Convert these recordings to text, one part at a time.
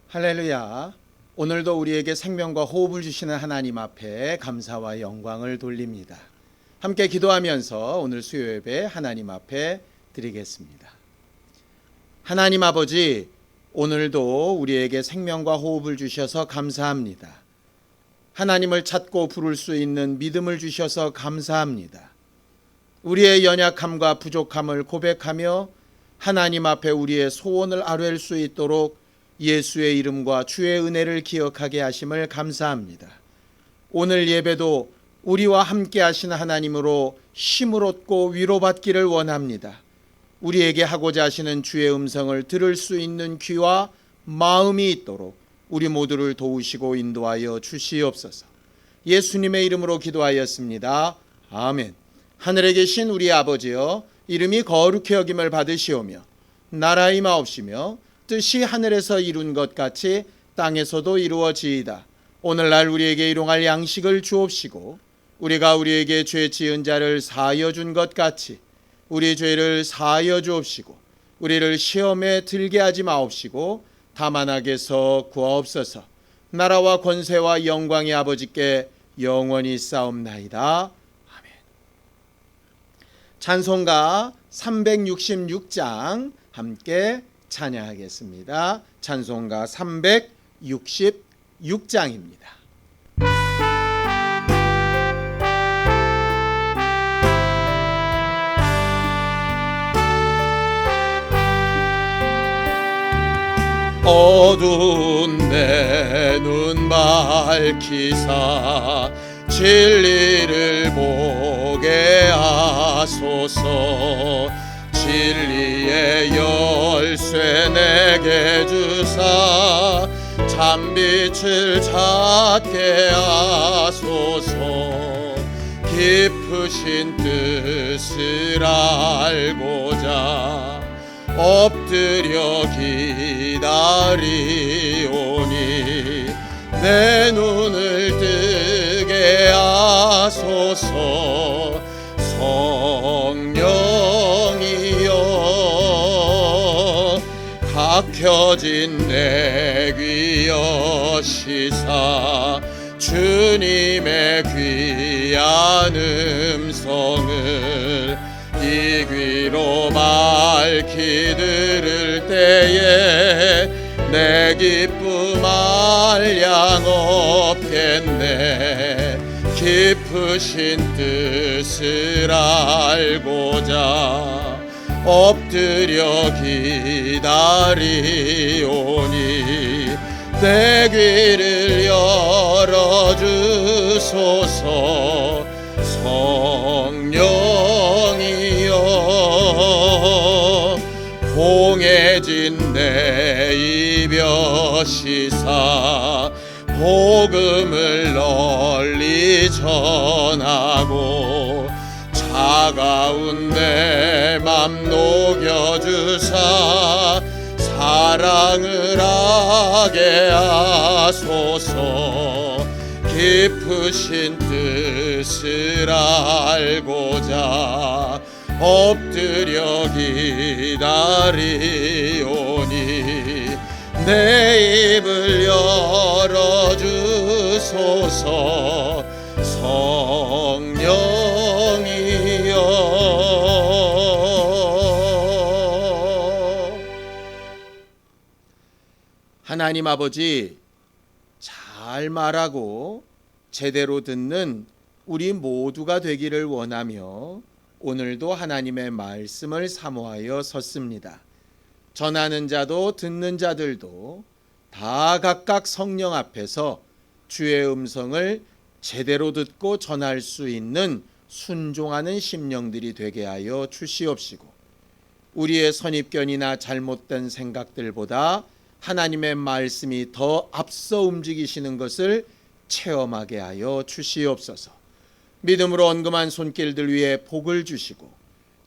할렐루야. 오늘도 우리에게 생명과 호흡을 주시는 하나님 앞에 감사와 영광을 돌립니다. 함께 기도하면서 오늘 수요 예배 하나님 앞에 드리겠습니다. 하나님 아버지, 오늘도 우리에게 생명과 호흡을 주셔서 감사합니다. 하나님을 찾고 부를 수 있는 믿음을 주셔서 감사합니다. 우리의 연약함과 부족함을 고백하며 하나님 앞에 우리의 소원을 아뢰일 수 있도록 예수의 이름과 주의 은혜를 기억하게 하심을 감사합니다. 오늘 예배도 우리와 함께 하신 하나님으로 힘을 얻고 위로받기를 원합니다. 우리에게 하고자 하시는 주의 음성을 들을 수 있는 귀와 마음이 있도록 우리 모두를 도우시고 인도하여 주시옵소서. 예수님의 이름으로 기도하였습니다. 아멘. 하늘에 계신 우리 아버지여, 이름이 거룩히 여김을 받으시오며 나라 임하옵시며 뜻이 하늘에서 이룬 것 같이 땅에서도 이루어지이다. 오늘날 우리에게 일용할 양식을 주옵시고 우리가 우리에게 죄 지은 자를 사하여 준 것 같이 우리 죄를 사하여 주옵시고 우리를 시험에 들게 하지 마옵시고 다만 악에서 구하옵소서. 나라와 권세와 영광이 아버지께 영원히 싸움나이다. 아멘. 찬송가 366장 함께 찬양하겠습니다. 찬송가 366장입니다. 어두운 내 눈 밝히사 진리를 보게 하소서. 진리의 열쇠 내게 주사 참빛을 찾게 하소서. 깊으신 뜻을 알고자 엎드려 기다리오니 내 눈을 뜨게 하소서. 성령이여 각혀진 내 귀 여시사 주님의 귀한 음성을 이 귀로 밝히 들을 때에 내 기쁨 한량 없겠네. 깊으신 뜻을 알고자 엎드려 기다리오니 내 귀를 열어주소서. 성령이여 봉해진 내 입 여시사 복음을 널리 전하고 차가운 내 맘 녹여주사 사랑을 하게 하소서. 깊으신 뜻을 알고자 엎드려 기다리오니 내 입을 열어주소서. 성령이여. 하나님 아버지, 잘 말하고 제대로 듣는 우리 모두가 되기를 원하며 오늘도 하나님의 말씀을 사모하여 섰습니다. 전하는 자도 듣는 자들도 다 각각 성령 앞에서 주의 음성을 제대로 듣고 전할 수 있는 순종하는 심령들이 되게 하여 주시옵시고 우리의 선입견이나 잘못된 생각들보다 하나님의 말씀이 더 앞서 움직이시는 것을 체험하게 하여 주시옵소서. 믿음으로 언금한 손길들 위에 복을 주시고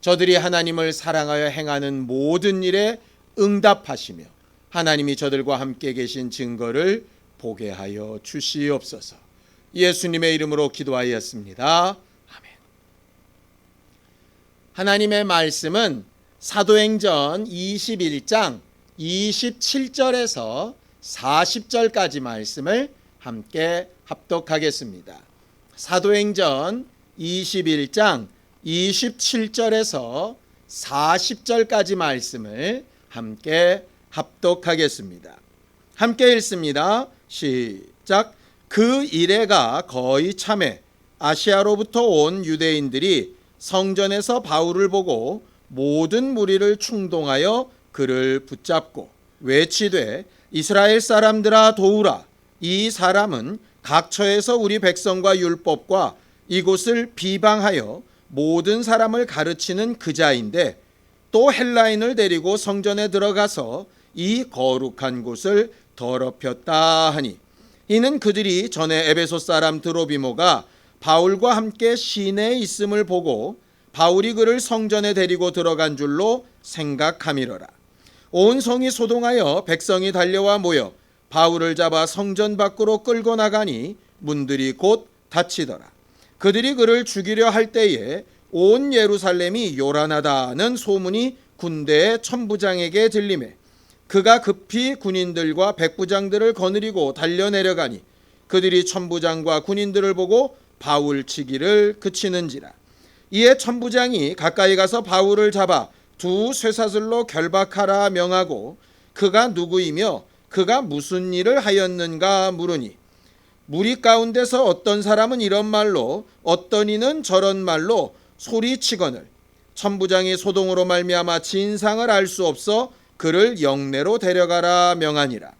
저들이 하나님을 사랑하여 행하는 모든 일에 응답하시며 하나님이 저들과 함께 계신 증거를 보게 하여 주시옵소서. 예수님의 이름으로 기도하였습니다. 아멘. 하나님의 말씀은 사도행전 21장 27절에서 40절까지 말씀을 함께 합독하겠습니다. 사도행전 21장 27절에서 40절까지 말씀을 함께 합독하겠습니다. 함께 읽습니다. 시작. 그 이래가 거의 참에 아시아로부터 온 유대인들이 성전에서 바울을 보고 모든 무리를 충동하여 그를 붙잡고 외치되 이스라엘 사람들아 도우라. 이 사람은 각처에서 우리 백성과 율법과 이곳을 비방하여 모든 사람을 가르치는 그자인데 또 헬라인을 데리고 성전에 들어가서 이 거룩한 곳을 더럽혔다 하니 이는 그들이 전에 에베소 사람 드로비모가 바울과 함께 시내에 있음을 보고 바울이 그를 성전에 데리고 들어간 줄로 생각함이로라. 온 성이 소동하여 백성이 달려와 모여 바울을 잡아 성전 밖으로 끌고 나가니 문들이 곧 닫히더라. 그들이 그를 죽이려 할 때에 온 예루살렘이 요란하다는 소문이 군대의 천부장에게 들리매 그가 급히 군인들과 백부장들을 거느리고 달려내려가니 그들이 천부장과 군인들을 보고 바울 치기를 그치는지라. 이에 천부장이 가까이 가서 바울을 잡아 두 쇠사슬로 결박하라 명하고 그가 누구이며 그가 무슨 일을 하였는가 물으니 무리 가운데서 어떤 사람은 이런 말로 어떤 이는 저런 말로 소리치거늘 천부장이 소동으로 말미암아 진상을 알 수 없어 그를 영내로 데려가라 명하니라.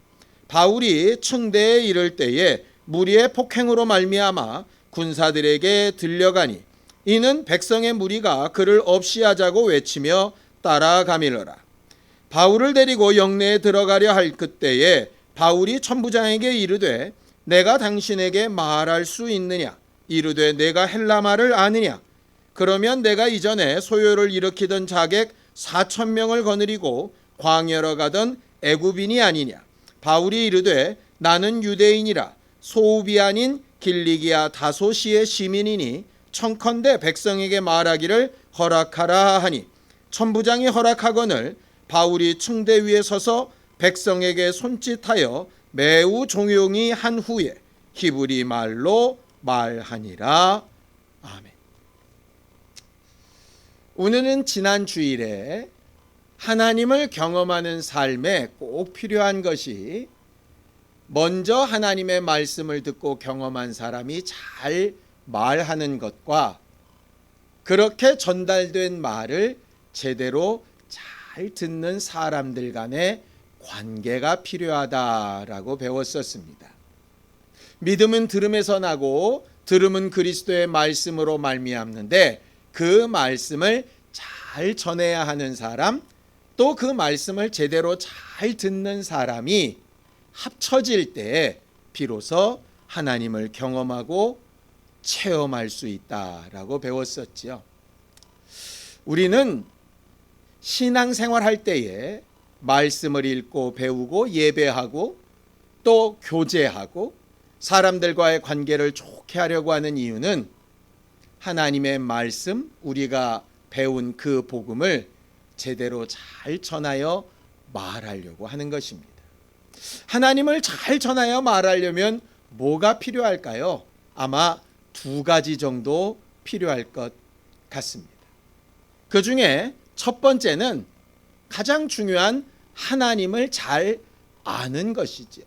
바울이 층대에 이를 때에 무리의 폭행으로 말미암아 군사들에게 들려가니 이는 백성의 무리가 그를 없이하자고 외치며 따라가밀러라. 바울을 데리고 영내에 들어가려 할 그때에 바울이 천부장에게 이르되 내가 당신에게 말할 수 있느냐? 이르되 내가 헬라말을 아느냐? 그러면 내가 이전에 소요를 일으키던 자객 4,000명을 거느리고 광야로 가던 애굽인이 아니냐? 바울이 이르되 나는 유대인이라 소읍이 아닌 길리기아 다소시의 시민이니 청컨대 백성에게 말하기를 허락하라 하니 천부장이 허락하거늘 바울이 층대 위에 서서 백성에게 손짓하여 매우 종용이 한 후에 히브리 말로 말하니라. 아멘. 오늘은 지난 주일에 하나님을 경험하는 삶에 꼭 필요한 것이 먼저 하나님의 말씀을 듣고 경험한 사람이 잘 말하는 것과 그렇게 전달된 말을 제대로 잘 듣는 사람들 간의 관계가 필요하다라고 배웠었습니다. 믿음은 들음에서 나고 들음은 그리스도의 말씀으로 말미암는데 그 말씀을 잘 전해야 하는 사람 또 그 말씀을 제대로 잘 듣는 사람이 합쳐질 때 비로소 하나님을 경험하고 체험할 수 있다라고 배웠었지요. 우리는 신앙생활 할 때에 말씀을 읽고 배우고 예배하고 또 교제하고 사람들과의 관계를 좋게 하려고 하는 이유는 하나님의 말씀, 우리가 배운 그 복음을 제대로 잘 전하여 말하려고 하는 것입니다. 하나님을 잘 전하여 말하려면 뭐가 필요할까요? 아마 두 가지 정도 필요할 것 같습니다. 그 중에 첫 번째는 가장 중요한 하나님을 잘 아는 것이죠.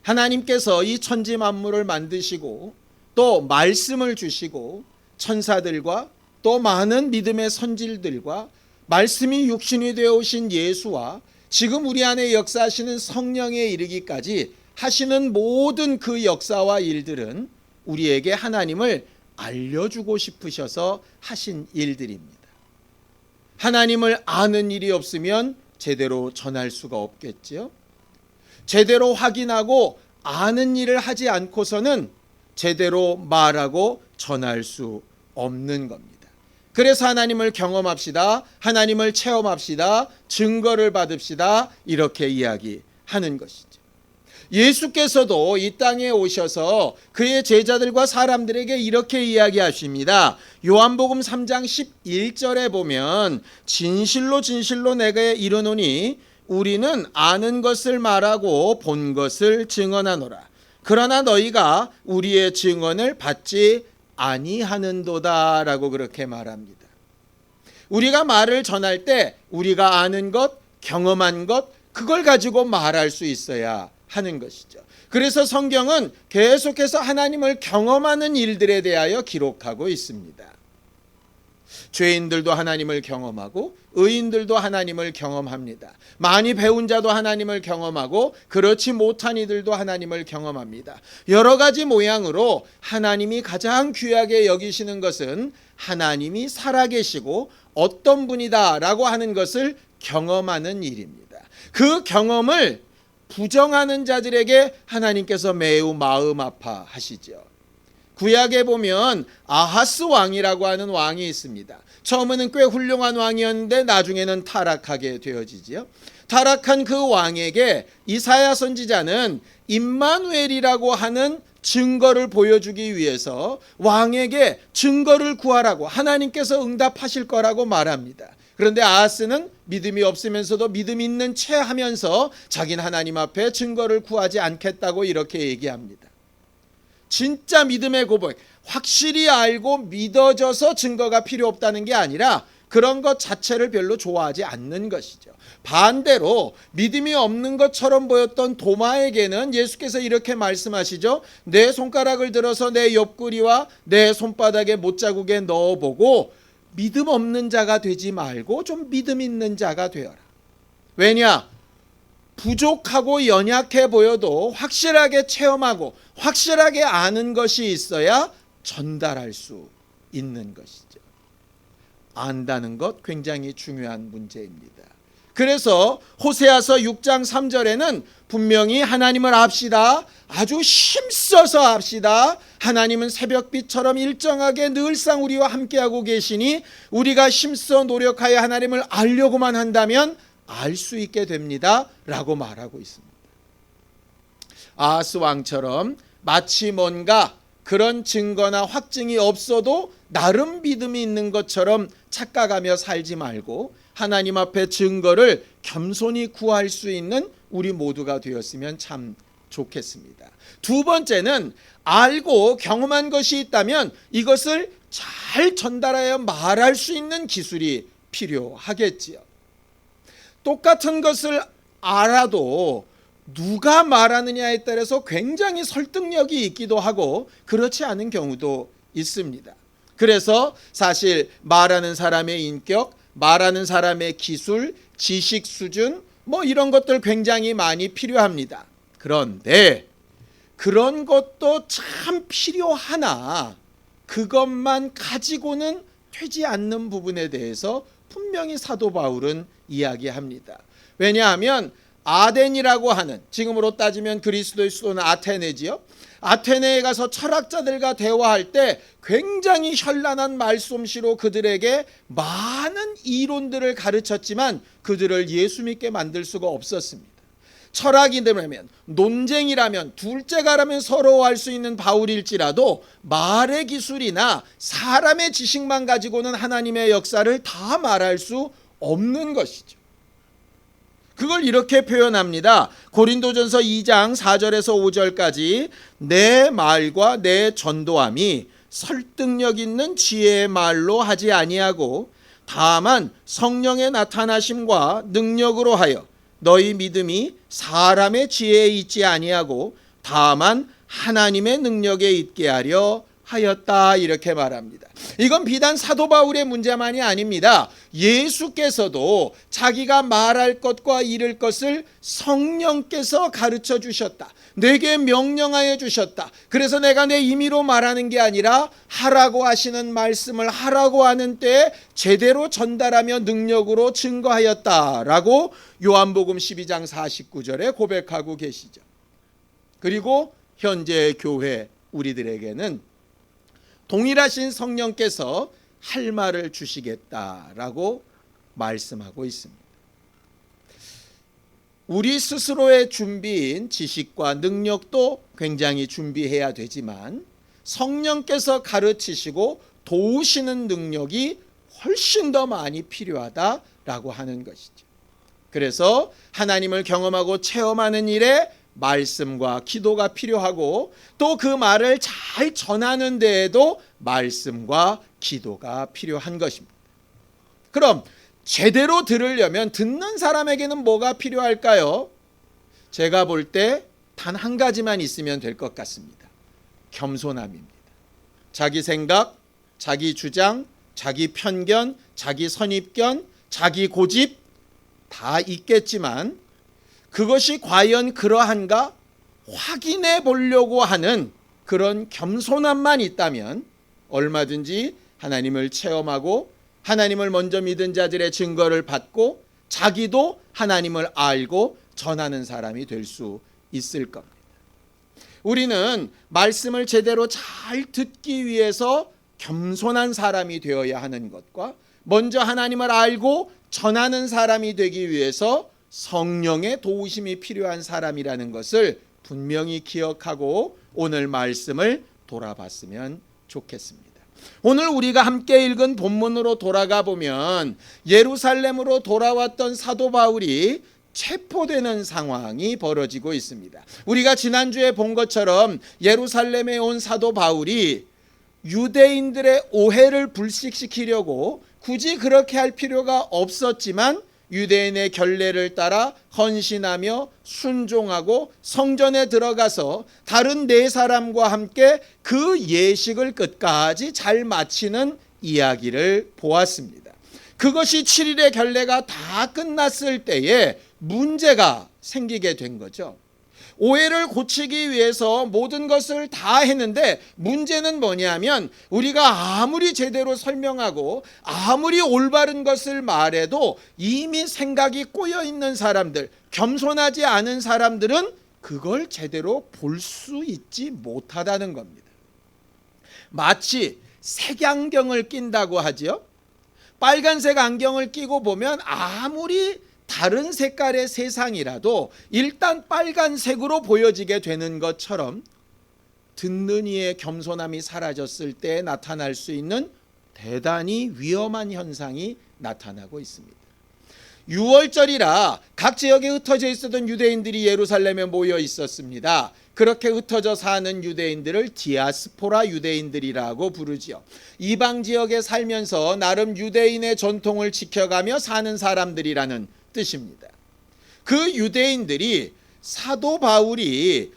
하나님께서 이 천지 만물을 만드시고 또 말씀을 주시고 천사들과 또 많은 믿음의 선질들과 말씀이 육신이 되어 오신 예수와 지금 우리 안에 역사하시는 성령에 이르기까지 하시는 모든 그 역사와 일들은 우리에게 하나님을 알려주고 싶으셔서 하신 일들입니다. 하나님을 아는 일이 없으면 제대로 전할 수가 없겠지요. 제대로 확인하고 아는 일을 하지 않고서는 제대로 말하고 전할 수 없는 겁니다. 그래서 하나님을 경험합시다. 하나님을 체험합시다. 증거를 받읍시다. 이렇게 이야기하는 것이죠. 예수께서도 이 땅에 오셔서 그의 제자들과 사람들에게 이렇게 이야기하십니다. 요한복음 3장 11절에 보면 진실로 진실로 내게 이르노니 우리는 아는 것을 말하고 본 것을 증언하노라. 그러나 너희가 우리의 증언을 받지 아니하는도다라고 그렇게 말합니다. 우리가 말을 전할 때 우리가 아는 것, 경험한 것, 그걸 가지고 말할 수 있어야 하는 것이죠. 그래서 성경은 계속해서 하나님을 경험하는 일들에 대하여 기록하고 있습니다. 죄인들도 하나님을 경험하고 의인들도 하나님을 경험합니다. 많이 배운 자도 하나님을 경험하고 그렇지 못한 이들도 하나님을 경험합니다. 여러 가지 모양으로 하나님이 가장 귀하게 여기시는 것은 하나님이 살아계시고 어떤 분이다라고 하는 것을 경험하는 일입니다. 그 경험을 부정하는 자들에게 하나님께서 매우 마음 아파하시죠. 구약에 보면 아하스 왕이라고 하는 왕이 있습니다. 처음에는 꽤 훌륭한 왕이었는데 나중에는 타락하게 되어지지요. 타락한 그 왕에게 이사야 선지자는 임마누엘이라고 하는 증거를 보여주기 위해서 왕에게 증거를 구하라고 하나님께서 응답하실 거라고 말합니다. 그런데 아하스는 믿음이 없으면서도 믿음 있는 채 하면서 자기는 하나님 앞에 증거를 구하지 않겠다고 이렇게 얘기합니다. 진짜 믿음의 고백, 확실히 알고 믿어져서 증거가 필요 없다는 게 아니라 그런 것 자체를 별로 좋아하지 않는 것이죠. 반대로 믿음이 없는 것처럼 보였던 도마에게는 예수께서 이렇게 말씀하시죠. 내 손가락을 들어서 내 옆구리와 내 손바닥에 못자국에 넣어보고 믿음 없는 자가 되지 말고 좀 믿음 있는 자가 되어라. 왜냐? 부족하고 연약해 보여도 확실하게 체험하고 확실하게 아는 것이 있어야 전달할 수 있는 것이죠. 안다는 것 굉장히 중요한 문제입니다. 그래서 호세아서 6장 3절에는 분명히 하나님을 압시다. 아주 힘써서 압시다. 하나님은 새벽빛처럼 일정하게 늘상 우리와 함께하고 계시니 우리가 힘써 노력하여 하나님을 알려고만 한다면 알 수 있게 됩니다 라고 말하고 있습니다. 아하스 왕처럼 마치 뭔가 그런 증거나 확증이 없어도 나름 믿음이 있는 것처럼 착각하며 살지 말고 하나님 앞에 증거를 겸손히 구할 수 있는 우리 모두가 되었으면 참 좋겠습니다. 두 번째는 알고 경험한 것이 있다면 이것을 잘 전달하여 말할 수 있는 기술이 필요하겠지요. 똑같은 것을 알아도 누가 말하느냐에 따라서 굉장히 설득력이 있기도 하고 그렇지 않은 경우도 있습니다. 그래서 사실 말하는 사람의 인격, 말하는 사람의 기술, 지식 수준 이런 것들 굉장히 많이 필요합니다. 그런데 그런 것도 참 필요하나 그것만 가지고는 되지 않는 부분에 대해서 분명히 사도 바울은 이야기합니다. 왜냐하면 아덴이라고 하는, 지금으로 따지면 그리스도의 수도는 아테네지요. 아테네에 가서 철학자들과 대화할 때 굉장히 현란한 말솜씨로 그들에게 많은 이론들을 가르쳤지만 그들을 예수 믿게 만들 수가 없었습니다. 철학이라면, 논쟁이라면, 둘째가라면 서러워할 수 있는 바울일지라도 말의 기술이나 사람의 지식만 가지고는 하나님의 역사를 다 말할 수 없는 것이죠. 그걸 이렇게 표현합니다. 고린도전서 2장 4절에서 5절까지 내 말과 내 전도함이 설득력 있는 지혜의 말로 하지 아니하고 다만 성령의 나타나심과 능력으로 하여 너희 믿음이 사람의 지혜에 있지 아니하고 다만 하나님의 능력에 있게 하려 하였다 이렇게 말합니다. 이건 비단 사도 바울의 문제만이 아닙니다. 예수께서도 자기가 말할 것과 이를 것을 성령께서 가르쳐 주셨다. 내게 명령하여 주셨다. 그래서 내가 내 임의로 말하는 게 아니라 하라고 하시는 말씀을 하라고 하는 때에 제대로 전달하며 능력으로 증거하였다라고 요한복음 12장 49절에 고백하고 계시죠. 그리고 현재의 교회 우리들에게는 동일하신 성령께서 할 말을 주시겠다라고 말씀하고 있습니다. 우리 스스로의 준비인 지식과 능력도 굉장히 준비해야 되지만 성령께서 가르치시고 도우시는 능력이 훨씬 더 많이 필요하다라고 하는 것이죠. 그래서 하나님을 경험하고 체험하는 일에 말씀과 기도가 필요하고 또 그 말을 잘 전하는 데에도 말씀과 기도가 필요한 것입니다. 그럼 제대로 들으려면 듣는 사람에게는 뭐가 필요할까요? 제가 볼 때 단 한 가지만 있으면 될 것 같습니다. 겸손함입니다. 자기 생각, 자기 주장, 자기 편견, 자기 선입견, 자기 고집 다 있겠지만 그것이 과연 그러한가 확인해 보려고 하는 그런 겸손함만 있다면 얼마든지 하나님을 체험하고 하나님을 먼저 믿은 자들의 증거를 받고 자기도 하나님을 알고 전하는 사람이 될 수 있을 겁니다. 우리는 말씀을 제대로 잘 듣기 위해서 겸손한 사람이 되어야 하는 것과 먼저 하나님을 알고 전하는 사람이 되기 위해서 성령의 도우심이 필요한 사람이라는 것을 분명히 기억하고 오늘 말씀을 돌아봤으면 좋겠습니다. 오늘 우리가 함께 읽은 본문으로 돌아가 보면 예루살렘으로 돌아왔던 사도 바울이 체포되는 상황이 벌어지고 있습니다. 우리가 지난주에 본 것처럼 예루살렘에 온 사도 바울이 유대인들의 오해를 불식시키려고 굳이 그렇게 할 필요가 없었지만 유대인의 결례를 따라 헌신하며 순종하고 성전에 들어가서 다른 네 사람과 함께 그 예식을 끝까지 잘 마치는 이야기를 보았습니다. 그것이 7일의 결례가 다 끝났을 때에 문제가 생기게 된 거죠. 오해를 고치기 위해서 모든 것을 다 했는데 문제는 뭐냐면 우리가 아무리 제대로 설명하고 아무리 올바른 것을 말해도 이미 생각이 꼬여 있는 사람들, 겸손하지 않은 사람들은 그걸 제대로 볼 수 있지 못하다는 겁니다. 마치 색안경을 낀다고 하지요. 빨간색 안경을 끼고 보면 아무리 다른 색깔의 세상이라도 일단 빨간색으로 보여지게 되는 것처럼 듣는 이의 겸손함이 사라졌을 때 나타날 수 있는 대단히 위험한 현상이 나타나고 있습니다. 6월절이라 각 지역에 흩어져 있었던 유대인들이 예루살렘에 모여 있었습니다. 그렇게 흩어져 사는 유대인들을 디아스포라 유대인들이라고 부르지요. 이방 지역에 살면서 나름 유대인의 전통을 지켜가며 사는 사람들이라는 뜻입니다. 그 유대인들이 사도 바울이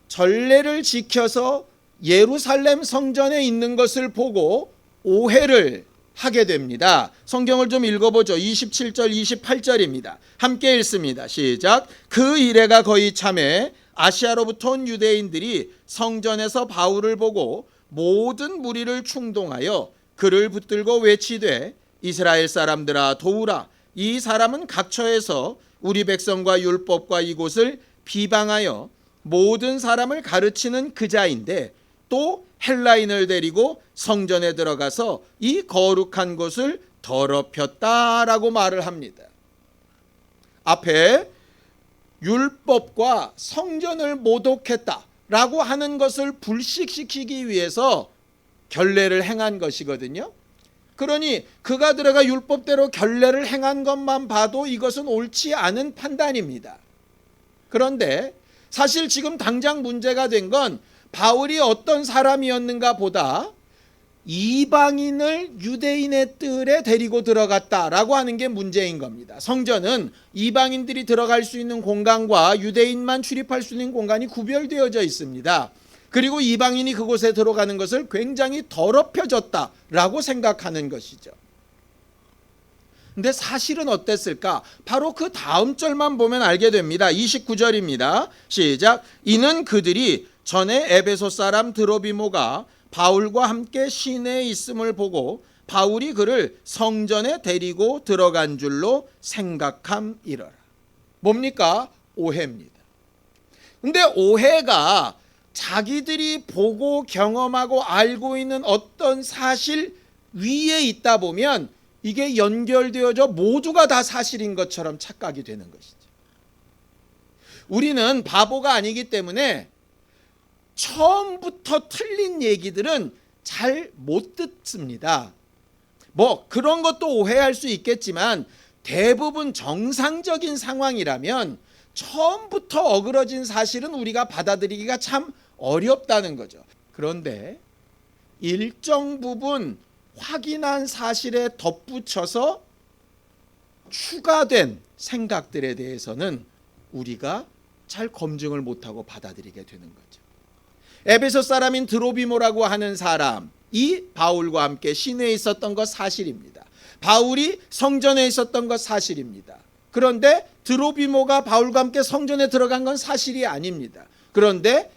전례를 지켜서 예루살렘 성전에 있는 것을 보고 오해를 하게 됩니다. 성경을 좀 읽어보죠. 27절 28절입니다. 함께 읽습니다. 시작. 그 이래가 거의 참에 아시아로부터 온 유대인들이 성전에서 바울을 보고 모든 무리를 충동하여 그를 붙들고 외치되 이스라엘 사람들아 도우라. 이 사람은 각처에서 우리 백성과 율법과 이곳을 비방하여 모든 사람을 가르치는 그자인데 또 헬라인을 데리고 성전에 들어가서 이 거룩한 곳을 더럽혔다라고 말을 합니다. 앞에 율법과 성전을 모독했다라고 하는 것을 불식시키기 위해서 결례를 행한 것이거든요. 그러니 그가 들어가 율법대로 결례를 행한 것만 봐도 이것은 옳지 않은 판단입니다. 그런데 사실 지금 당장 문제가 된 건 바울이 어떤 사람이었는가 보다 이방인을 유대인의 뜰에 데리고 들어갔다라고 하는 게 문제인 겁니다. 성전은 이방인들이 들어갈 수 있는 공간과 유대인만 출입할 수 있는 공간이 구별되어져 있습니다. 그리고 이방인이 그곳에 들어가는 것을 굉장히 더럽혀졌다라고 생각하는 것이죠. 근데 사실은 어땠을까? 바로 그 다음 절만 보면 알게 됩니다. 29절입니다. 시작. 이는 그들이 전에 에베소 사람 드로비모가 바울과 함께 시내에 있음을 보고 바울이 그를 성전에 데리고 들어간 줄로 생각함이러라. 뭡니까? 오해입니다. 근데 오해가 자기들이 보고 경험하고 알고 있는 어떤 사실 위에 있다 보면 이게 연결되어져 모두가 다 사실인 것처럼 착각이 되는 것이죠. 우리는 바보가 아니기 때문에 처음부터 틀린 얘기들은 잘 못 듣습니다. 뭐 그런 것도 오해할 수 있겠지만 대부분 정상적인 상황이라면 처음부터 어그러진 사실은 우리가 받아들이기가 참 어렵다는 거죠. 그런데 일정 부분 확인한 사실에 덧붙여서 추가된 생각들에 대해서는 우리가 잘 검증을 못하고 받아들이게 되는 거죠. 에베소 사람인 드로비모라고 하는 사람이 바울과 함께 시내에 있었던 것 사실입니다. 바울이 성전에 있었던 것 사실입니다. 그런데 드로비모가 바울과 함께 성전에 들어간 건 사실이 아닙니다. 그런데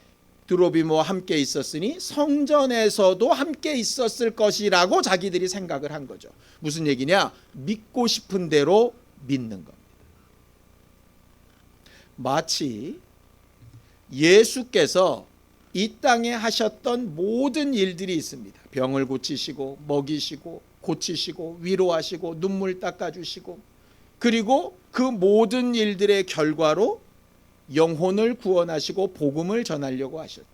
드로비모와 함께 있었으니 성전에서도 함께 있었을 것이라고 자기들이 생각을 한 거죠. 무슨 얘기냐? 믿고 싶은 대로 믿는 겁니다. 마치 예수께서 이 땅에 하셨던 모든 일들이 있습니다. 병을 고치시고 먹이시고 고치시고 위로하시고 눈물 닦아주시고, 그리고 그 모든 일들의 결과로 영혼을 구원하시고 복음을 전하려고 하셨죠.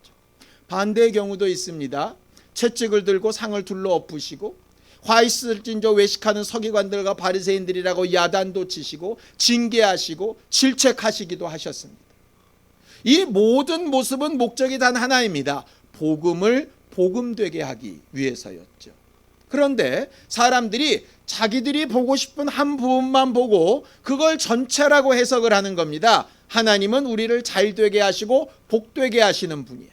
반대의 경우도 있습니다. 채찍을 들고 상을 둘러 엎으시고 화 있을 진저 외식하는 서기관들과 바리새인들이라고 야단도 치시고 징계하시고 질책하시기도 하셨습니다. 이 모든 모습은 목적이 단 하나입니다. 복음을 복음되게 하기 위해서였죠. 그런데 사람들이 자기들이 보고 싶은 한 부분만 보고 그걸 전체라고 해석을 하는 겁니다. 하나님은 우리를 잘되게 하시고 복되게 하시는 분이야.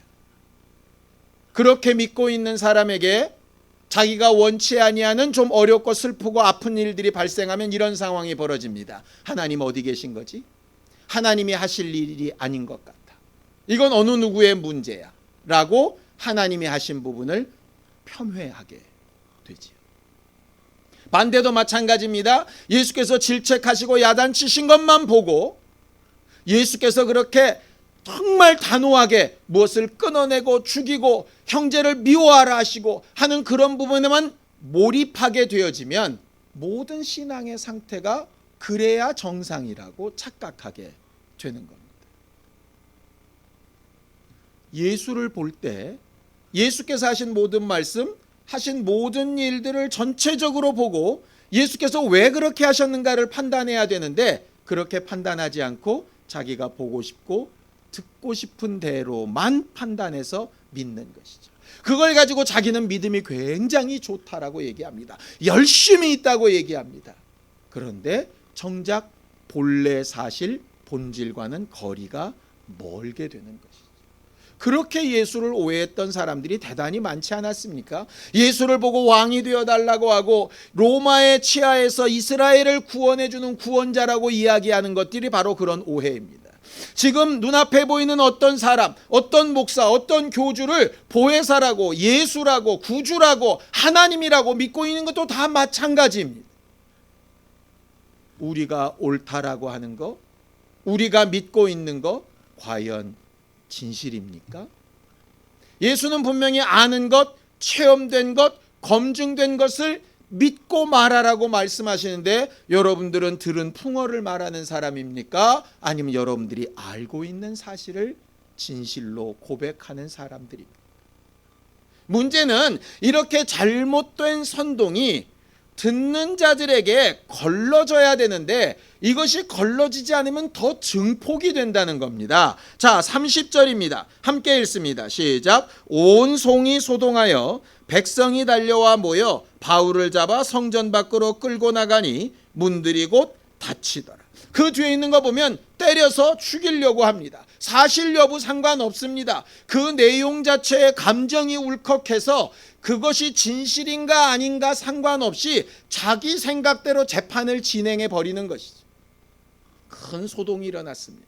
그렇게 믿고 있는 사람에게 자기가 원치 아니하는 좀 어렵고 슬프고 아픈 일들이 발생하면 이런 상황이 벌어집니다. 하나님 어디 계신 거지? 하나님이 하실 일이 아닌 것 같다. 이건 어느 누구의 문제야? 라고 하나님이 하신 부분을 폄훼하게 되지요. 반대도 마찬가지입니다. 예수께서 질책하시고 야단치신 것만 보고 예수께서 그렇게 정말 단호하게 무엇을 끊어내고 죽이고 형제를 미워하라 하시고 하는 그런 부분에만 몰입하게 되어지면 모든 신앙의 상태가 그래야 정상이라고 착각하게 되는 겁니다. 예수를 볼 때 예수께서 하신 모든 말씀, 하신 모든 일들을 전체적으로 보고 예수께서 왜 그렇게 하셨는가를 판단해야 되는데, 그렇게 판단하지 않고 자기가 보고 싶고 듣고 싶은 대로만 판단해서 믿는 것이죠. 그걸 가지고 자기는 믿음이 굉장히 좋다라고 얘기합니다. 열심히 있다고 얘기합니다. 그런데 정작 본래 사실 본질과는 거리가 멀게 되는 것이죠. 그렇게 예수를 오해했던 사람들이 대단히 많지 않았습니까? 예수를 보고 왕이 되어달라고 하고 로마의 치하에서 이스라엘을 구원해주는 구원자라고 이야기하는 것들이 바로 그런 오해입니다. 지금 눈앞에 보이는 어떤 사람, 어떤 목사, 어떤 교주를 보혜사라고, 예수라고, 구주라고, 하나님이라고 믿고 있는 것도 다 마찬가지입니다. 우리가 옳다라고 하는 거, 우리가 믿고 있는 거 과연 진실입니까? 예수는 분명히 아는 것, 체험된 것, 검증된 것을 믿고 말하라고 말씀하시는데, 여러분들은 들은 풍어를 말하는 사람입니까? 아니면 여러분들이 알고 있는 사실을 진실로 고백하는 사람들입니까? 문제는 이렇게 잘못된 선동이 듣는 자들에게 걸러져야 되는데 이것이 걸러지지 않으면 더 증폭이 된다는 겁니다. 자, 30절입니다. 함께 읽습니다. 시작. 온 송이 소동하여 백성이 달려와 모여 바울을 잡아 성전 밖으로 끌고 나가니 문들이 곧 닫히더라. 그 뒤에 있는 거 보면 때려서 죽이려고 합니다. 사실 여부 상관없습니다. 그 내용 자체에 감정이 울컥해서 그것이 진실인가 아닌가 상관없이 자기 생각대로 재판을 진행해 버리는 것이죠. 큰 소동이 일어났습니다.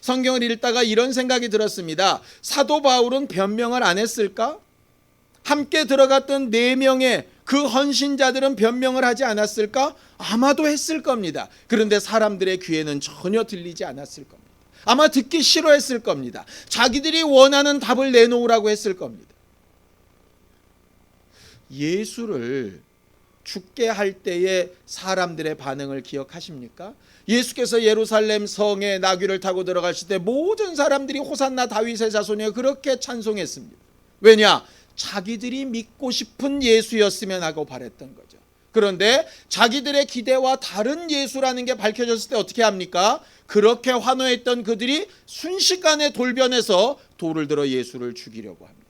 성경을 읽다가 이런 생각이 들었습니다. 사도 바울은 변명을 안 했을까? 함께 들어갔던 4명의 그 헌신자들은 변명을 하지 않았을까? 아마도 했을 겁니다. 그런데 사람들의 귀에는 전혀 들리지 않았을 겁니다. 아마 듣기 싫어했을 겁니다. 자기들이 원하는 답을 내놓으라고 했을 겁니다. 예수를 죽게 할 때의 사람들의 반응을 기억하십니까? 예수께서 예루살렘 성에 나귀를 타고 들어가실 때 모든 사람들이 호산나 다윗의 자손이여 그렇게 찬송했습니다. 왜냐? 자기들이 믿고 싶은 예수였으면 하고 바랬던 거죠. 그런데 자기들의 기대와 다른 예수라는 게 밝혀졌을 때 어떻게 합니까? 그렇게 환호했던 그들이 순식간에 돌변해서 돌을 들어 예수를 죽이려고 합니다.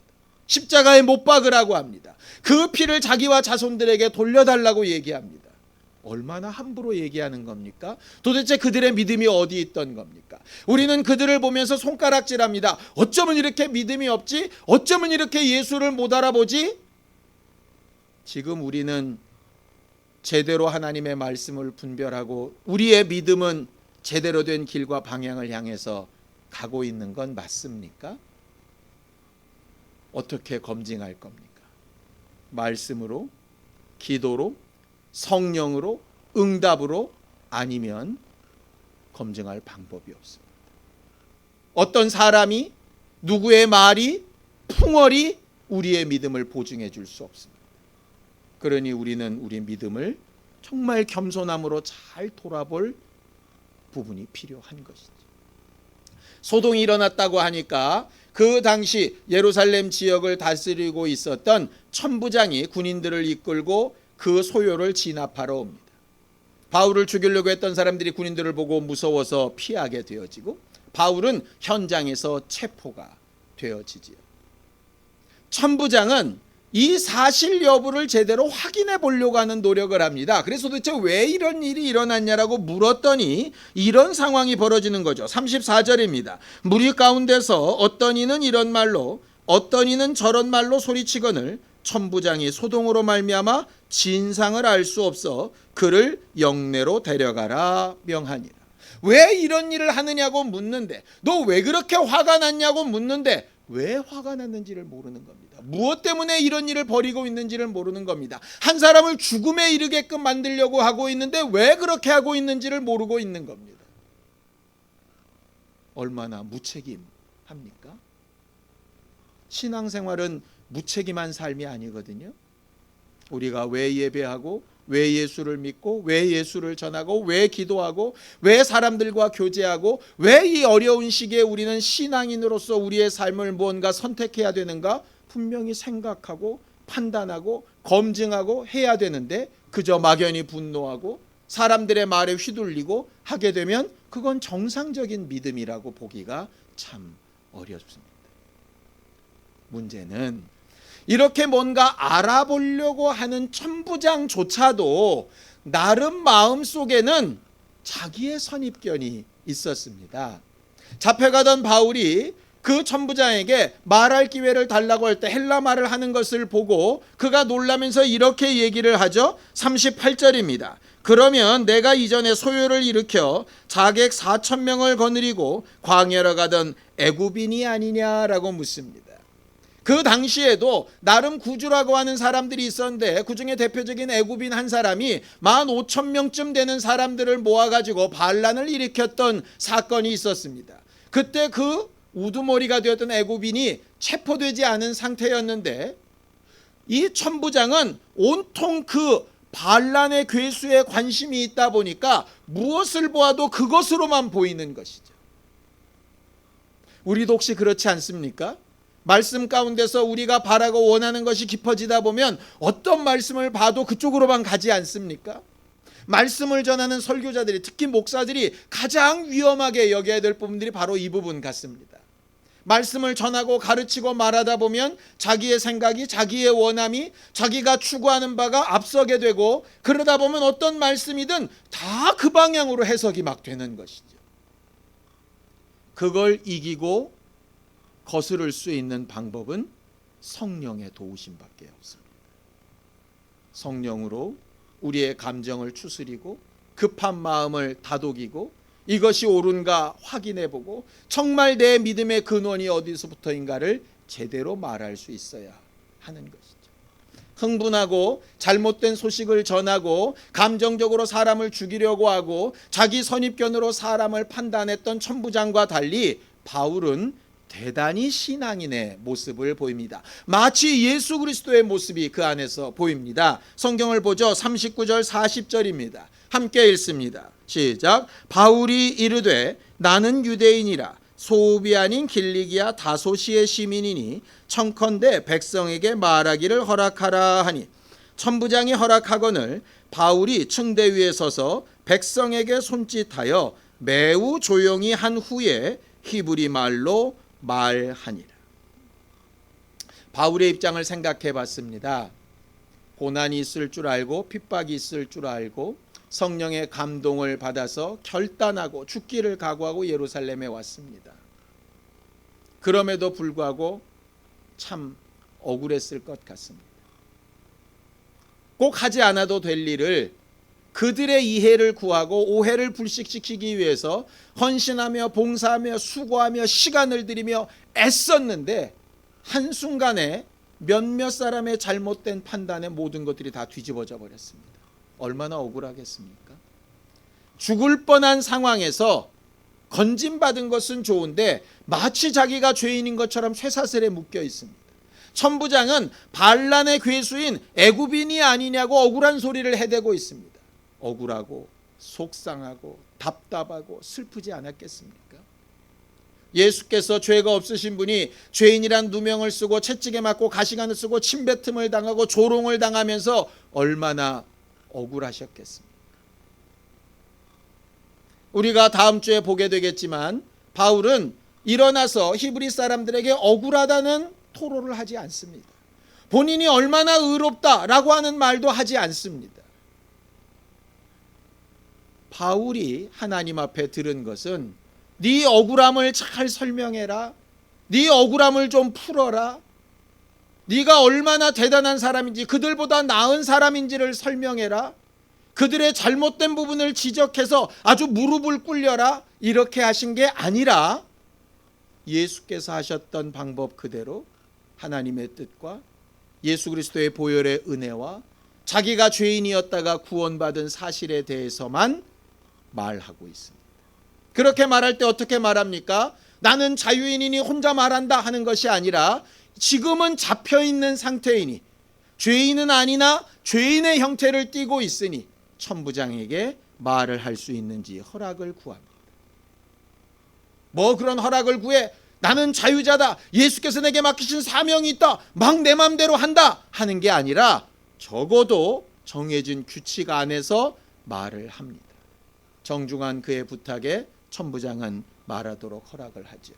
십자가에 못 박으라고 합니다. 그 피를 자기와 자손들에게 돌려달라고 얘기합니다. 얼마나 함부로 얘기하는 겁니까? 도대체 그들의 믿음이 어디 있던 겁니까? 우리는 그들을 보면서 손가락질합니다. 어쩌면 이렇게 믿음이 없지? 어쩌면 이렇게 예수를 못 알아보지? 지금 우리는 제대로 하나님의 말씀을 분별하고 우리의 믿음은 제대로 된 길과 방향을 향해서 가고 있는 건 맞습니까? 어떻게 검증할 겁니까? 말씀으로, 기도로, 성령으로, 응답으로, 아니면 검증할 방법이 없습니다. 어떤 사람이, 누구의 말이, 풍월이 우리의 믿음을 보증해 줄 수 없습니다. 그러니 우리는 우리 믿음을 정말 겸손함으로 잘 돌아볼 부분이 필요한 것이죠. 소동이 일어났다고 하니까 그 당시 예루살렘 지역을 다스리고 있었던 천부장이 군인들을 이끌고 그 소요를 진압하러 옵니다. 바울을 죽이려고 했던 사람들이 군인들을 보고 무서워서 피하게 되어지고 바울은 현장에서 체포가 되어지지요. 천부장은 이 사실 여부를 제대로 확인해 보려고 하는 노력을 합니다. 그래서 도대체 왜 이런 일이 일어났냐라고 물었더니 이런 상황이 벌어지는 거죠. 34절입니다. 무리 가운데서 어떤 이는 이런 말로 어떤 이는 저런 말로 소리치거늘 천부장이 소동으로 말미암아 진상을 알 수 없어 그를 영내로 데려가라 명하니라. 왜 이런 일을 하느냐고 묻는데, 너 왜 그렇게 화가 났냐고 묻는데 왜 화가 났는지를 모르는 겁니다. 무엇 때문에 이런 일을 벌이고 있는지를 모르는 겁니다. 한 사람을 죽음에 이르게끔 만들려고 하고 있는데 왜 그렇게 하고 있는지를 모르고 있는 겁니다. 얼마나 무책임합니까? 신앙생활은 무책임한 삶이 아니거든요. 우리가 왜 예배하고 왜 예수를 믿고 왜 예수를 전하고 왜 기도하고 왜 사람들과 교제하고 왜 이 어려운 시기에 우리는 신앙인으로서 우리의 삶을 무언가 선택해야 되는가 분명히 생각하고 판단하고 검증하고 해야 되는데 그저 막연히 분노하고 사람들의 말에 휘둘리고 하게 되면 그건 정상적인 믿음이라고 보기가 참 어렵습니다. 문제는 이렇게 뭔가 알아보려고 하는 천부장조차도 나름 마음속에는 자기의 선입견이 있었습니다. 잡혀가던 바울이 그 천부장에게 말할 기회를 달라고 할 때 헬라 말을 하는 것을 보고 그가 놀라면서 이렇게 얘기를 하죠. 38절입니다. 그러면 내가 이전에 소요를 일으켜 자객 4,000명을 거느리고 광야로 가던 애굽인이 아니냐라고 묻습니다. 그 당시에도 나름 구주라고 하는 사람들이 있었는데 그중에 대표적인 애굽인 한 사람이 15,000명쯤 되는 사람들을 모아가지고 반란을 일으켰던 사건이 있었습니다. 그때 그 우두머리가 되었던 애굽인이 체포되지 않은 상태였는데 이 천부장은 온통 그 반란의 괴수에 관심이 있다 보니까 무엇을 보아도 그것으로만 보이는 것이죠. 우리도 혹시 그렇지 않습니까? 말씀 가운데서 우리가 바라고 원하는 것이 깊어지다 보면 어떤 말씀을 봐도 그쪽으로만 가지 않습니까? 말씀을 전하는 설교자들이 특히 목사들이 가장 위험하게 여겨야 될 부분들이 바로 이 부분 같습니다. 말씀을 전하고 가르치고 말하다 보면 자기의 생각이 자기의 원함이 자기가 추구하는 바가 앞서게 되고 그러다 보면 어떤 말씀이든 다 그 방향으로 해석이 막 되는 것이죠. 그걸 이기고 거스를 수 있는 방법은 성령의 도우심밖에 없습니다. 성령으로 우리의 감정을 추스리고 급한 마음을 다독이고 이것이 옳은가 확인해보고 정말 내 믿음의 근원이 어디서부터인가를 제대로 말할 수 있어야 하는 것이죠. 흥분하고 잘못된 소식을 전하고 감정적으로 사람을 죽이려고 하고 자기 선입견으로 사람을 판단했던 천부장과 달리 바울은 대단히 신앙인의 모습을 보입니다. 마치 예수 그리스도의 모습이 그 안에서 보입니다. 성경을 보죠. 39절 40절입니다. 함께 읽습니다. 시작. 바울이 이르되 나는 유대인이라 소읍이 아닌 길리기아 다소시의 시민이니 청컨대 백성에게 말하기를 허락하라 하니 천부장이 허락하거늘 바울이 층대 위에 서서 백성에게 손짓하여 매우 조용히 한 후에 히브리 말로 말하니라. 바울의 입장을 생각해 봤습니다. 고난이 있을 줄 알고 핍박이 있을 줄 알고 성령의 감동을 받아서 결단하고 죽기를 각오하고 예루살렘에 왔습니다. 그럼에도 불구하고 참 억울했을 것 같습니다. 꼭 하지 않아도 될 일을 그들의 이해를 구하고 오해를 불식시키기 위해서 헌신하며 봉사하며 수고하며 시간을 들이며 애썼는데 한순간에 몇몇 사람의 잘못된 판단에 모든 것들이 다 뒤집어져 버렸습니다. 얼마나 억울하겠습니까? 죽을 뻔한 상황에서 건진받은 것은 좋은데 마치 자기가 죄인인 것처럼 쇠사슬에 묶여 있습니다. 천부장은 반란의 괴수인 애굽인이 아니냐고 억울한 소리를 해대고 있습니다. 억울하고 속상하고 답답하고 슬프지 않았겠습니까? 예수께서 죄가 없으신 분이 죄인이란 누명을 쓰고 채찍에 맞고 가시관을 쓰고 침뱉음을 당하고 조롱을 당하면서 얼마나 억울하셨겠습니까? 우리가 다음 주에 보게 되겠지만 바울은 일어나서 히브리 사람들에게 억울하다는 토로를 하지 않습니다. 본인이 얼마나 의롭다라고 하는 말도 하지 않습니다. 바울이 하나님 앞에 들은 것은 네 억울함을 잘 설명해라. 네 억울함을 좀 풀어라. 네가 얼마나 대단한 사람인지 그들보다 나은 사람인지를 설명해라. 그들의 잘못된 부분을 지적해서 아주 무릎을 꿇려라. 이렇게 하신 게 아니라 예수께서 하셨던 방법 그대로 하나님의 뜻과 예수 그리스도의 보혈의 은혜와 자기가 죄인이었다가 구원받은 사실에 대해서만 말하고 있습니다. 그렇게 말할 때 어떻게 말합니까? 나는 자유인이니 혼자 말한다 하는 것이 아니라 지금은 잡혀있는 상태이니 죄인은 아니나 죄인의 형태를 띠고 있으니 천부장에게 말을 할 수 있는지 허락을 구합니다. 뭐 그런 허락을 구해? 나는 자유자다. 예수께서 내게 맡기신 사명이 있다. 막 내 맘대로 한다 하는 게 아니라 적어도 정해진 규칙 안에서 말을 합니다. 정중한 그의 부탁에 천부장은 말하도록 허락을 하죠.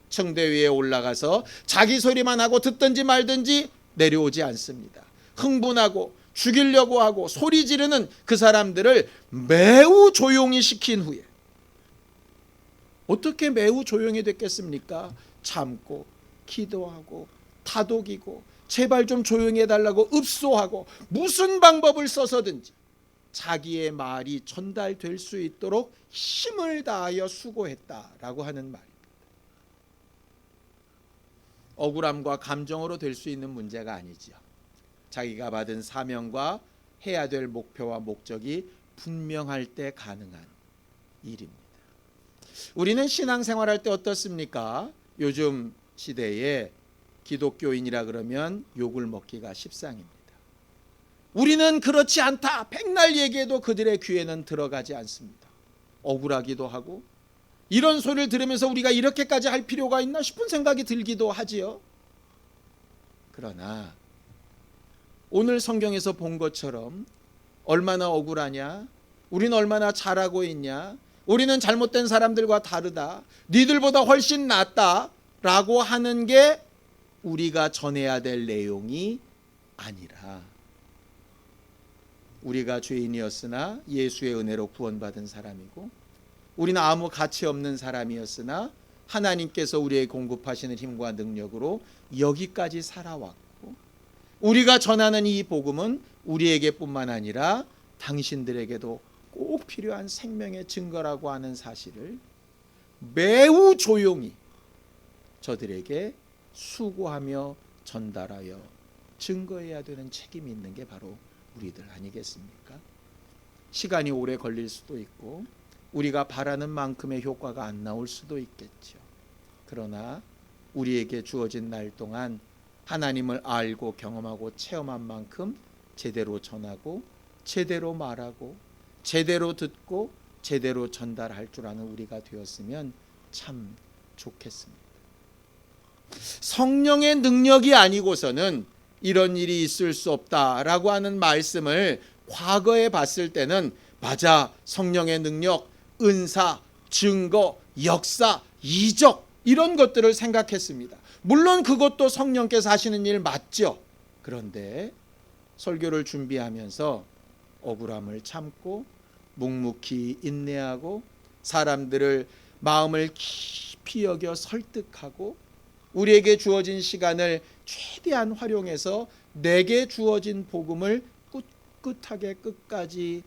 층대 위에 올라가서 자기 소리만 하고 듣든지 말든지 내려오지 않습니다. 흥분하고 죽이려고 하고 소리 지르는 그 사람들을 매우 조용히 시킨 후에 어떻게 매우 조용히 됐겠습니까? 참고 기도하고 다독이고 제발 좀 조용히 해달라고 읍소하고 무슨 방법을 써서든지 자기의 말이 전달될 수 있도록 힘을 다하여 수고했다라고 하는 말입니다. 억울함과 감정으로 될 수 있는 문제가 아니지요. 자기가 받은 사명과 해야 될 목표와 목적이 분명할 때 가능한 일입니다. 우리는 신앙생활할 때 어떻습니까? 요즘 시대에 기독교인이라 그러면 욕을 먹기가 십상입니다. 우리는 그렇지 않다. 백날 얘기해도 그들의 귀에는 들어가지 않습니다. 억울하기도 하고 이런 소리를 들으면서 우리가 이렇게까지 할 필요가 있나 싶은 생각이 들기도 하지요. 그러나 오늘 성경에서 본 것처럼 얼마나 억울하냐? 우리는 얼마나 잘하고 있냐? 우리는 잘못된 사람들과 다르다. 니들보다 훨씬 낫다. 라고 하는 게 우리가 전해야 될 내용이 아니라 우리가 죄인이었으나 예수의 은혜로 구원받은 사람이고 우리는 아무 가치 없는 사람이었으나 하나님께서 우리에게 공급하시는 힘과 능력으로 여기까지 살아왔고 우리가 전하는 이 복음은 우리에게뿐만 아니라 당신들에게도 꼭 필요한 생명의 증거라고 하는 사실을 매우 조용히 저들에게 수고하며 전달하여 증거해야 되는 책임이 있는 게 바로 우리들 아니겠습니까? 시간이 오래 걸릴 수도 있고 우리가 바라는 만큼의 효과가 안 나올 수도 있겠죠. 그러나 우리에게 주어진 날 동안 하나님을 알고 경험하고 체험한 만큼 제대로 전하고 제대로 말하고 제대로 듣고 제대로 전달할 줄 아는 우리가 되었으면 참 좋겠습니다. 성령의 능력이 아니고서는 이런 일이 있을 수 없다라고 하는 말씀을 과거에 봤을 때는 맞아, 성령의 능력, 은사, 증거, 역사, 이적 이런 것들을 생각했습니다. 물론 그것도 성령께서 하시는 일 맞죠. 그런데 설교를 준비하면서 억울함을 참고 묵묵히 인내하고 사람들을 마음을 깊이 여겨 설득하고 우리에게 주어진 시간을 최대한 활용해서 내게 주어진 복음을 꿋꿋하게 끝까지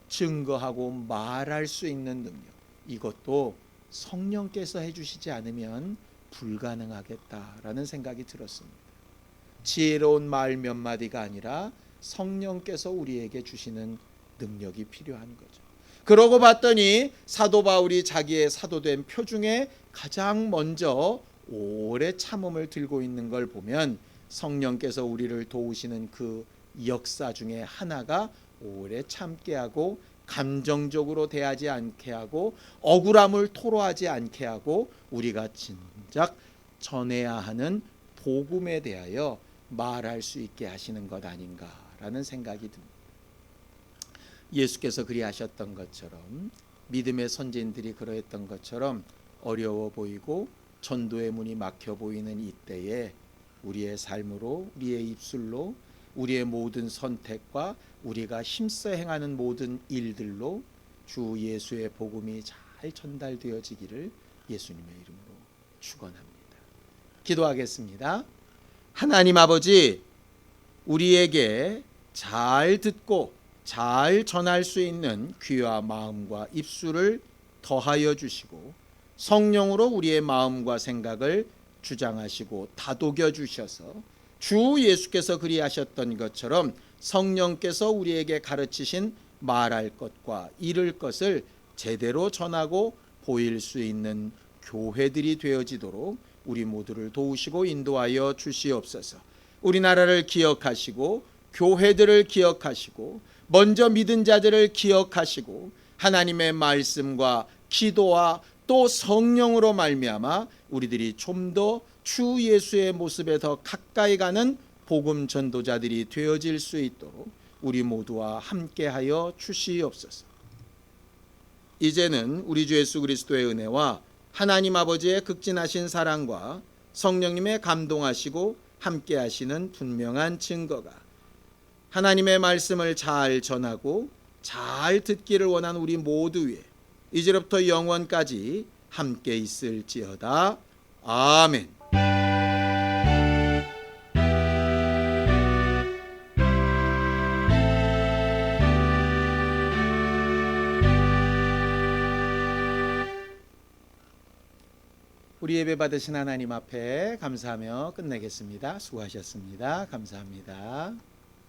증거하고 말할 수 있는 능력, 이것도 성령께서 해주시지 않으면 불가능하겠다라는 생각이 들었습니다. 지혜로운 말 몇 마디가 아니라 성령께서 우리에게 주시는 능력이 필요한 거죠. 그러고 봤더니 사도 바울이 자기의 사도된 표 중에 가장 먼저 오래 참음을 들고 있는 걸 보면 성령께서 우리를 도우시는 그 역사 중에 하나가 오래 참게 하고 감정적으로 대하지 않게 하고 억울함을 토로하지 않게 하고 우리가 진작 전해야 하는 복음에 대하여 말할 수 있게 하시는 것 아닌가라는 생각이 듭니다. 예수께서 그리하셨던 것처럼 믿음의 선진들이 그러했던 것처럼 어려워 보이고 전도의 문이 막혀 보이는 이때에 우리의 삶으로, 우리의 입술로, 우리의 모든 선택과 우리가 힘써 행하는 모든 일들로 주 예수의 복음이 잘 전달되어지기를 예수님의 이름으로 축원합니다. 기도하겠습니다. 하나님 아버지, 우리에게 잘 듣고 잘 전할 수 있는 귀와 마음과 입술을 더하여 주시고 성령으로 우리의 마음과 생각을 주장하시고 다독여 주셔서 주 예수께서 그리하셨던 것처럼 성령께서 우리에게 가르치신 말할 것과 이룰 것을 제대로 전하고 보일 수 있는 교회들이 되어지도록 우리 모두를 도우시고 인도하여 주시옵소서. 우리나라를 기억하시고 교회들을 기억하시고 먼저 믿은 자들을 기억하시고 하나님의 말씀과 기도와 또 성령으로 말미암아 우리들이 좀 더 주 예수의 모습에 더 가까이 가는 복음 전도자들이 되어질 수 있도록 우리 모두와 함께하여 주시옵소서. 이제는 우리 주 예수 그리스도의 은혜와 하나님 아버지의 극진하신 사랑과 성령님의 감동하시고 함께하시는 분명한 증거가 하나님의 말씀을 잘 전하고 잘 듣기를 원하는 우리 모두 위에 이제부터 영원까지 함께 있을지어다. 아멘. 우리 예배 받으신 하나님 앞에 감사하며 끝내겠습니다. 수고하셨습니다. 감사합니다.